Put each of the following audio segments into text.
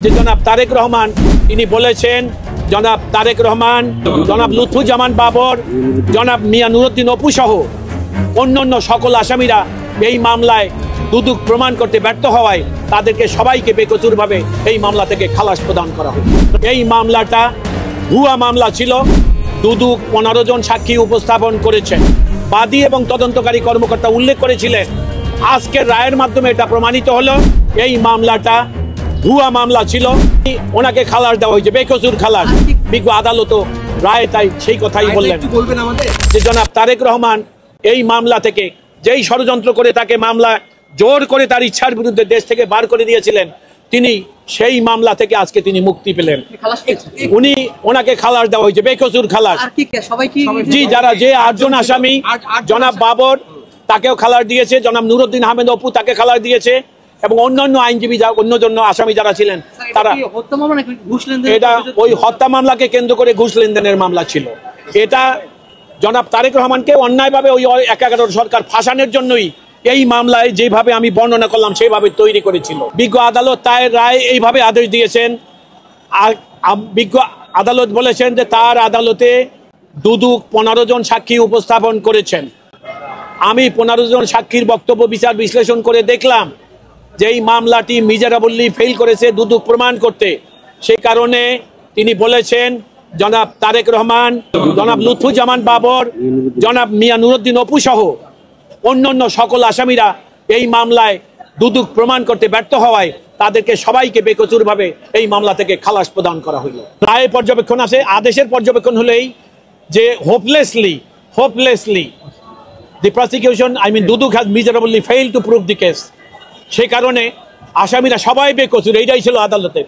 যে জনাব তারেক রহমান তিনি বলেছেন, জনাব তারেক রহমান, জনাব লুৎফুজ্জামান বাবর, জনাব মিয়া নুরুদ্দিন অপু সহ অন্যান্য সকল আসামিরা এই মামলায় দুদক প্রমাণ করতে ব্যর্থ হওয়ায় তাদেরকে সবাইকে বেকসুরভাবে এই মামলা থেকে খালাস প্রদান করা হবে। এই মামলাটা ভুয়া মামলা ছিল। দুদক 15 জন সাক্ষী উপস্থাপন করেছেন। বাদী এবং তদন্তকারী কর্মকর্তা উল্লেখ করেছিলেন। আজকের রায়ের মাধ্যমে এটা প্রমাণিত হলো এই মামলাটা ভুয়া মামলা ছিল। ওনাকে খালাস দেওয়া হয়েছে, বেকসুর খালাস। বিজ্ঞ আদালত রায় তাই সেই কথাই বললেন যে জনাব তারেক রহমান এই মামলা থেকে যেই ষড়যন্ত্র করে তাকে মামলা জোর করে তার ইচ্ছার বিরুদ্ধে দেশ থেকে বার করে দিয়েছিলেন, তিনি সেই মামলা থেকে আজকে তিনি মুক্তি পেলেন। ওনাকে খালাস দেওয়া হয়েছে, বেকসুর খালাস। জি, যারা যে 8 জন আসামি, জনাব বাবর তাকেও খালাস দিয়েছে, জনাব নুরুদ্দিন আহমেদ অপু তাকে খালাস দিয়েছে এবং অন্যান্য আইনজীবী অন্য আসামি যারা ছিলেন তারা। এটা ওই হত্যা মামলাকে কেন্দ্র করে ঘুষ লেনদেনের মামলা ছিল। এটা জনাব তারেক রহমানকে অন্যায়ভাবে ওই 11 সরকার ফাঁসানোর জন্যই এই মামলায় যেভাবে আমি বর্ণনা করলাম সেইভাবে তৈরি করেছিল। বিজ্ঞ আদালত তার রায় এইভাবে আদেশ দিয়েছেন। আর বিজ্ঞ আদালত বলেছেন যে তার আদালতে দুদক 15 জন সাক্ষী উপস্থাপন করেছেন। আমি 15 জন সাক্ষীর বক্তব্য বিচার বিশ্লেষণ করে দেখলাম যে এই মামলাটি মিজারাবল্লি ফেল করেছে দুদক প্রমাণ করতে। সেই কারণে তিনি বলেছেন জনাব তারেক রহমান, জনাব লুৎফুজ্জামান বাবর, জনাব মিয়া নুরুদ্দিন অপু সহ অন্যান্য সকল আসামিরা এই মামলায় দুদক প্রমাণ করতে ব্যর্থ হওয়ায় তাদেরকে সবাইকে বেকসুরভাবে এই মামলা থেকে খালাস প্রদান করা হইল। রায় পর্যবেক্ষণ আছে, আদেশের পর্যবেক্ষণ হলেই যে হোপলেসলি the prosecution, Dudok has miserably failed to prove the case। সেই কারণে আসামিরা সবাই বেকসুর, এইটাই ছিল আদালতে,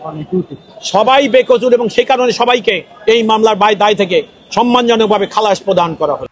সবাই বেকসুর এবং সেই কারণে সবাইকে এই মামলার দায় থেকে সম্মানজনকভাবে খালাস প্রদান করা হলো।